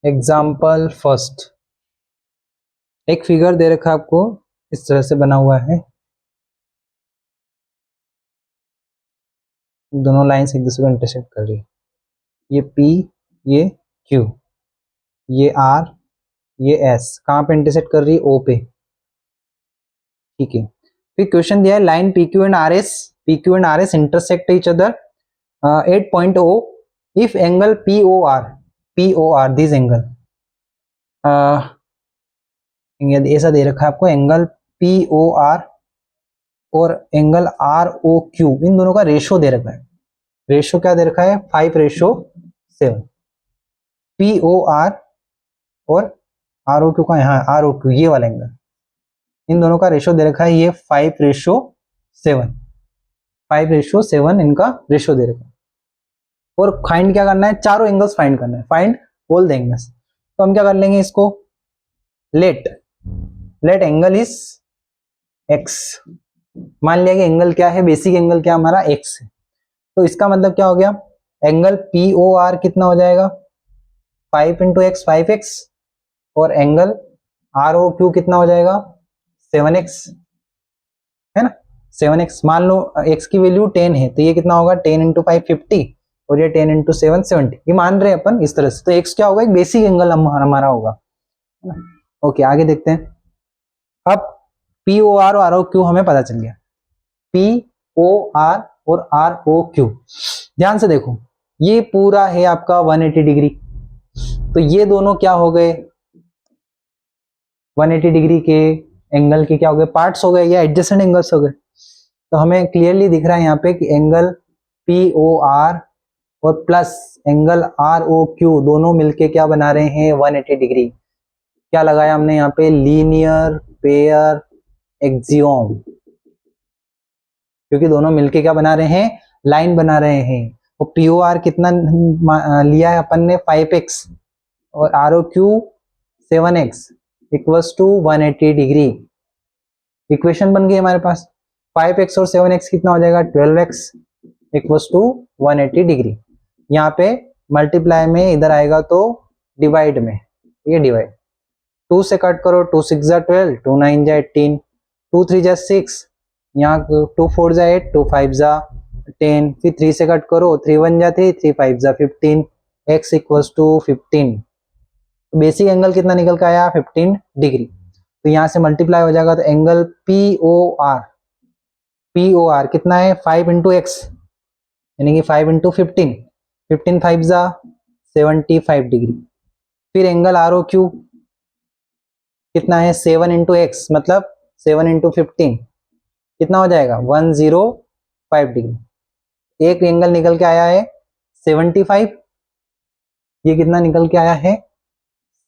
[SPEAKER 1] एग्जाम्पल फर्स्ट, एक फिगर दे रखा आपको, इस तरह से बना हुआ है, दोनों लाइंस एक दूसरे को इंटरसेक्ट कर रही है, ये P, ये Q, ये R, ये S, कहाँ पे इंटरसेक्ट कर रही है, O पे, ठीक है। फिर क्वेश्चन दिया है line PQ and RS intersect each other 8.0 if angle POR this angle ऐसा दे रखा है आपको, एंगल POR और एंगल ROQ इन दोनों का रेशो दे रखा है। रेशो क्या दे रखा है? 5:7। POR और ROQ का, यहाँ ROQ ये वाला एंगल, इन दोनों का रेशो दे रखा है ये 5:7। 5:7 इनका रेशो दे रखा है। और फाइंड क्या करना है? चारों एंगल्स फाइंड करना है। Find all the angles. तो हम क्या कर लेंगे इसको, लेट एंगल इज x। मान लिया कि एंगल क्या है, बेसिक एंगल क्या हमारा x है। तो इसका मतलब क्या हो गया, एंगल POR कितना हो जाएगा? 5 × x 5x, और एंगल ROQ कितना हो जाएगा? 7x, है ना। 7x, मान लो x की वैल्यू 10 है तो ये कितना होगा? 10 × 5 50, और ये 10 × 7 70। ये मान रहे हैं अपन इस तरह से। तो x क्या होगा? एक बेसिक एंगल हमारा होगा, है ना। ओके, आगे देखते हैं। अब POR और ROQ हमें पता चल गया। POR और ROQ, ध्यान से देखो, ये पूरा है आपका 180 डिग्री। तो ये दोनों क्या हो गए? 180 डिग्री के एंगल के क्या हो गए? पार्ट्स हो गए या एडजेसेंट एंगल्स हो गए। तो हमें क्लियरली दिख रहा है यहाँ पे कि एंगल POR और प्लस एंगल ROQ दोनों मिलके क्या बना रहे हैं? 180 डिग्री। क्या लगाया हमने यहाँ पे? लीनियर पेयर एक्सियोम, क्योंकि दोनों मिलके क्या बना रहे हैं? लाइन बना रहे हैं। और POR कितना लिया है अपन ने? 5x, और ROQ 7x equals to 180 degree. Equation बन गई हमारे पास। 5x और 7x कितना हो जाएगा? 12x equals to 180 degree. यहाँ पे मल्टीप्लाई में इधर आएगा तो डिवाइड में, ये डिवाइड 2 से कट करो, 2 6 जा 12, 2 9 जा 18, 2 3 जा 6, यहाँ 2 4 जा 8, 2 5 जा 10, फिर 3 से कट करो, 3 1 जा 3, 3 5 जा 15, x equals to 15। Basic angle कितना निकल के आया? 15 डिग्री। तो यहाँ से मल्टीप्लाई हो जाएगा तो एंगल POR कितना है? 5 × x, यानी कि 5 × 15, 15 5 जा 75 डिग्री। फिर एंगल ROQ कितना है? 7 × x, मतलब 7 × 15 कितना हो जाएगा? 105 डिग्री। एक एंगल निकल के आया है 75, ये कितना निकल के आया है?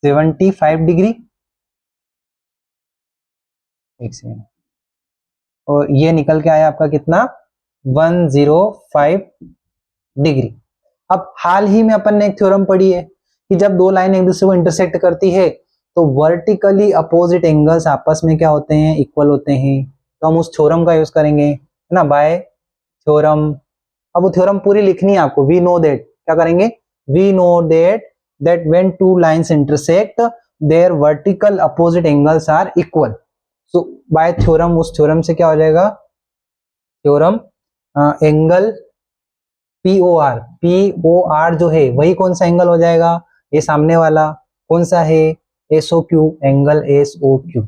[SPEAKER 1] 75 डिग्री। एक सेकेंड, और ये निकल के आया आपका कितना? 105 डिग्री। अब हाल ही में अपन ने एक थ्योरम पढ़ी है कि जब दो लाइन एक दूसरे को इंटरसेक्ट करती है तो वर्टिकली अपोजिट एंगल्स आपस में क्या होते हैं? इक्वल होते हैं। तो हम उस थ्योरम का यूज करेंगे, है ना, बाय थ्योरम। अब वो थ्योरम पूरी लिखनी है आपको। वी नो दैट, क्या करेंगे? We know that when two lines intersect their vertical opposite angles are equal. So by theorem, उस थ्योरम से क्या हो जाएगा? थ्योरम एंगल POR जो है वही कौन सा एंगल हो जाएगा? ये सामने वाला कौन सा है? SOQ, angle SOQ।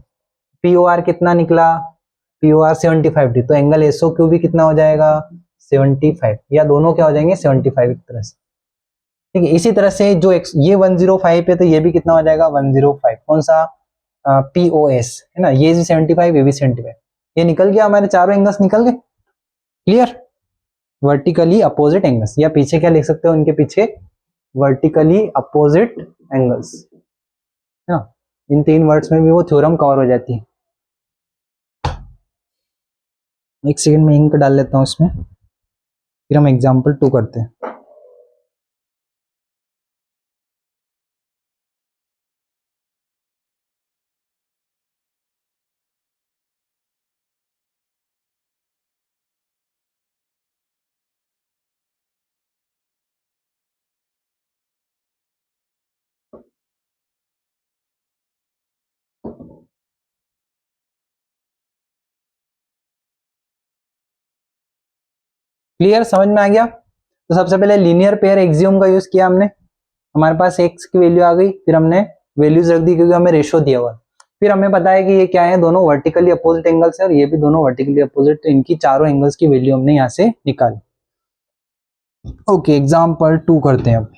[SPEAKER 1] POR कितना निकला? POR 75 degree. तो एंगल SOQ भी कितना हो जाएगा? 75, या दोनों क्या हो जाएंगे? 75 एक तरह से। ठीक है, इसी तरह से जो ये 105 है तो ये भी कितना हो जाएगा? 105। कौन सा? POS, है ना। ये भी 75, ये भी 75। ये निकल गया, हमारे चारों एंगल्स निकल गए। क्लियर? वर्टिकली अपोजिट एंगल्स, या पीछे क्या लिख सकते हो उनके पीछे? वर्टिकली अपोजिट एंगल्स, है ना। इन 3 वर्ड्स में भी वो थ्योरम कवर हो जाती है। एक सेकंड में इंक डाल लेता हूं इसमें, फिर हम एग्जाम्पल 2 करते हैं। क्लियर? समझ में आ गया? तो सबसे पहले लीनियर पेयर एक्सियोम का यूज किया हमने। हमारे पास x की वैल्यू आ गई, फिर हमने वैल्यूज रख दी क्योंकि हमें रेशो दिया हुआ। फिर हमें पता है कि ये क्या है, दोनों वर्टिकली अपोजिट एंगल्स है और ये भी दोनों वर्टिकली अपोजिट, तो इनकी चारों एंगल्स की वैल्यू हमने यहाँ से निकाली। ओके, एग्जाम्पल 2 करते हैं अब।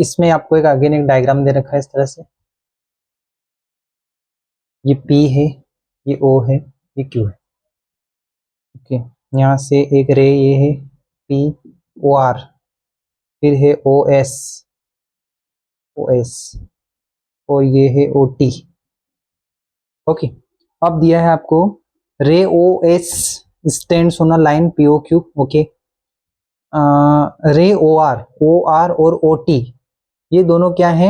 [SPEAKER 1] इसमें आपको एक अगेन एक डायग्राम दे रखा है इस तरह से, ये P है, ये O है, ये Q है। ओके, यहाँ से एक रे ये है P O R, फिर है O S और ये है O T। ओके, अब दिया है आपको रे O S stands on a line P O Q। Okay, रे O R और O T ये दोनों क्या है,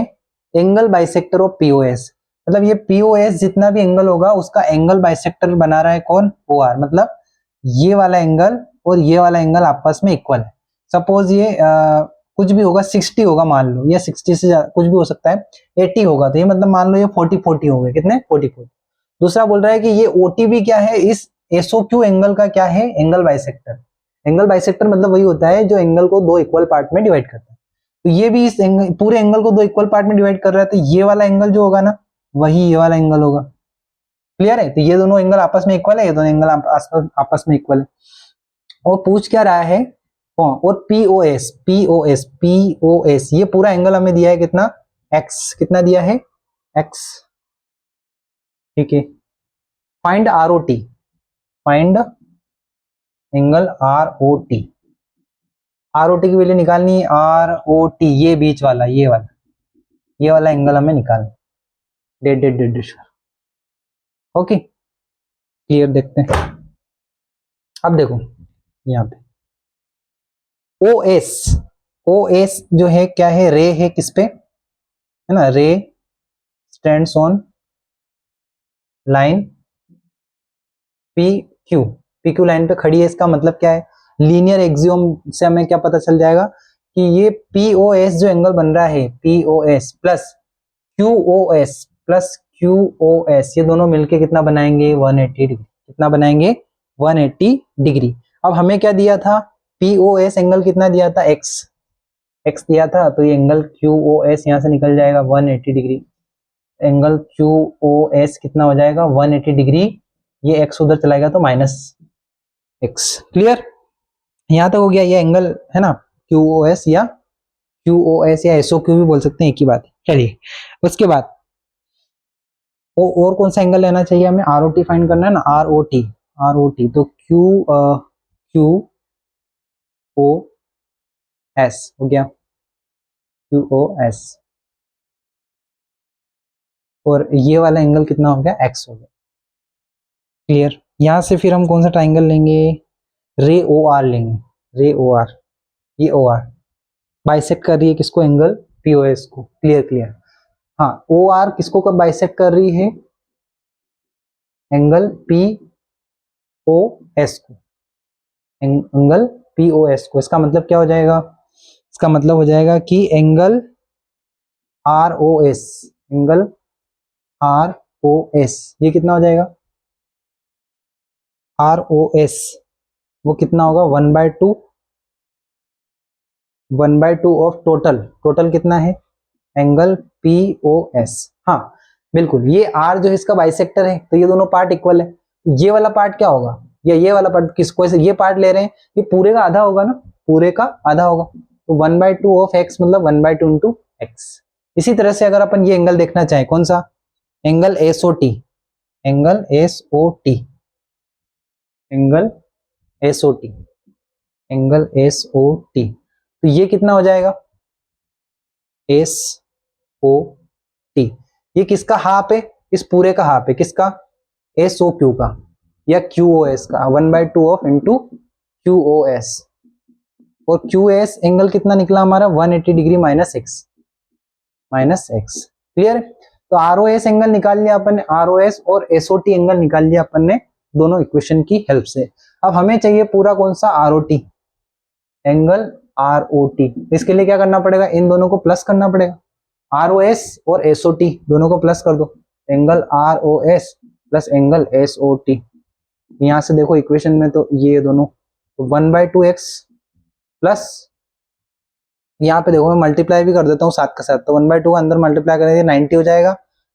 [SPEAKER 1] एंगल बाइसेक्टर ऑफ POS। मतलब ये POS जितना भी एंगल होगा उसका एंगल बाइसेक्टर बना रहा है कौन, OR। मतलब ये वाला एंगल और ये वाला एंगल आपस में इक्वल है। सपोज ये कुछ भी होगा, 60 होगा मान लो, या 60 से कुछ भी हो सकता है, 80 होगा, तो ये मतलब मान लो ये 40 हो गए, कितने 40। दूसरा बोल रहा है कि ये OT भी क्या है, इस SOQ एंगल का क्या है, एंगल बाइसेक्टर। एंगल बाइसेक्टर मतलब वही होता है जो एंगल को दो इक्वल पार्ट में डिवाइड करता है। तो ये भी इस एंगल, पूरे एंगल को दो इक्वल पार्ट में डिवाइड कर रहा है, तो ये वाला एंगल जो होगा ना, वही ये वाला एंगल होगा। क्लियर है? तो ये दोनों एंगल आपस में इक्वल है, ये दोनों एंगल आपस में इक्वल है। और पूछ क्या रहा है, और पीओएस ये पूरा एंगल हमें दिया है कितना, एक्स, कितना दिया है, एक्स। ठीक है, फाइंड आरओटी, फाइंड एंगल आरओटी। आरओटी की वैल्यू निकालनी है, आरओटी ये बीच वाला, ये वाला एंगल हमें निकालना, dead dead dead. Okay, clear, देखते हैं। अब देखो यहाँ पे ओएस जो है क्या है, रे है किस पे, है ना, रे stands on line P Q line पे खड़ी है। इसका मतलब क्या है, लीनियर एक्सियोम से हमें क्या पता चल जाएगा कि ये पीओएस जो एंगल बन रहा है, पीओएस प्लस क्यूओएस ये दोनों मिलके कितना बनाएंगे, 180 डिग्री। कितना बनाएंगे, 180 डिग्री। अब हमें क्या दिया था, पीओएस एंगल कितना दिया था, एक्स दिया था, तो ये एंगल क्यूओएस यहाँ से निकल जाएगा 180 डिग्री। एंगल क्यूओएस कितना हो जाएगा, 180 डिग्री। ये एक्स उधर चलाएगा तो माइनस एक्स। क्लियर, यहां तक हो गया। ये एंगल है ना क्यूओएस या एसओक्यू भी बोल सकते हैं, एक ही बात है। चलिए उसके बाद और कौन सा एंगल लेना चाहिए हमें, आरओटी फाइंड करना है ना, आरओटी तो क्यू ओ एस हो गया, QOS, और ये वाला एंगल कितना हो गया, एक्स हो गया। क्लियर, यहां से फिर हम कौन सा ट्राइंगल लेंगे, रे ओ आर लेंगे, रे ओ आर, ये ओ आर बाइसेक्ट कर रही है किसको, एंगल पीओएस को। क्लियर। हाँ, ओ आर किसको कब बाइसेक्ट कर रही है, एंगल पी ओ एस को, एंगल पी ओ एस को। इसका मतलब क्या हो जाएगा, इसका मतलब हो जाएगा कि angle R O S, angle R O S ये कितना हो जाएगा, आर ओ एस वो कितना होगा, 1/2 ऑफ टोटल कितना है, एंगल पी ओ एस। हाँ बिल्कुल, ये आर जो है इसका बाइसेक्टर है, तो ये दोनों पार्ट इक्वल है। ये वाला पार्ट क्या होगा, या ये वाला पार्ट किसको ये पार्ट ले रहे हैं, ये पूरे का आधा होगा ना, पूरे का आधा होगा, तो 1/2 ऑफ x मतलब 1/2 इंटू एक्स। इसी तरह से अगर अपन ये एंगल देखना चाहें, कौन सा angle SOT, angle SOT, angle SOT, angle SOT, तो ये कितना हो जाएगा एसओटी, ये किसका हाफ है, इस पूरे का हाफ है, किसका एसओक्यू का या क्यूओएस का, 1/2 ऑफ इंटू क्यूओएस, और क्यूएस एंगल कितना निकला हमारा 180 डिग्री माइनस एक्स, क्लियर है। तो आरओएस एंगल निकाल लिया अपन ने, आरओएस और एसओटी एंगल निकाल लिया अपन ने दोनों इक्वेशन की हेल्प से। अब हमें चाहिए पूरा कौन सा आरओटी, एंगल आरओटी। इसके लिए क्या करना पड़ेगा, इन दोनों को प्लस करना पड़ेगा, आरओएस और एसओटी दोनों को प्लस कर दो, angle ROS plus angle SOT. यहां से देखो इक्वेशन में तो ये दोनों, तो 1/2 एक्स प्लस, यहाँ पे देखो मैं मल्टीप्लाई भी कर देता हूँ साथ के साथ, तो 1/2 का अंदर मल्टीप्लाई करेंगे 90 हो जाएगा,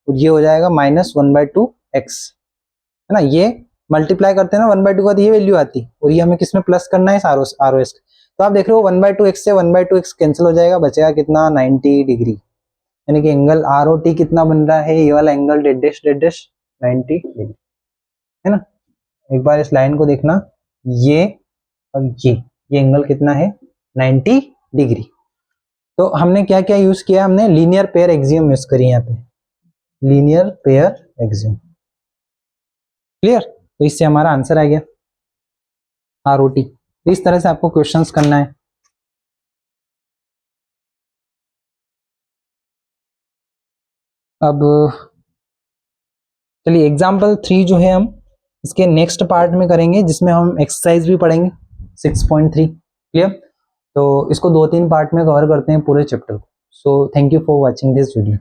[SPEAKER 1] और ये हो जाएगा माइनस 1/2 एक्स, है ना। ये मल्टीप्लाई करते हैं ना 1/2 का, तो ये वैल्यू आती, और ये हमें किसमें प्लस करना है, आरओएस। तो आप देख रहे हो 1/2 एक्स से 1/2 एक्स कैंसिल हो जाएगा, बचेगा कितना 90 डिग्री, यानी कि एंगल आरओटी कितना बन रहा है, ये वाला एंगल डेड डैश 90 डिग्री, है ना। एक बार इस लाइन को देखना, ये और ये एंगल कितना है 90 डिग्री। तो हमने क्या क्या यूज किया, हमने लीनियर पेयर एक्सियम यूज करी यहाँ पे, लीनियर पेयर एक्सियम, क्लियर। तो इससे हमारा आंसर आ गया आरओटी। इस तरह से आपको क्वेश्चंस करना है। अब चलिए एग्जाम्पल 3 जो है हम इसके नेक्स्ट पार्ट में करेंगे, जिसमें हम एक्सरसाइज भी पढ़ेंगे 6.3, क्लियर। तो इसको 2-3 पार्ट में कवर करते हैं पूरे चैप्टर को। So thank you for watching this video.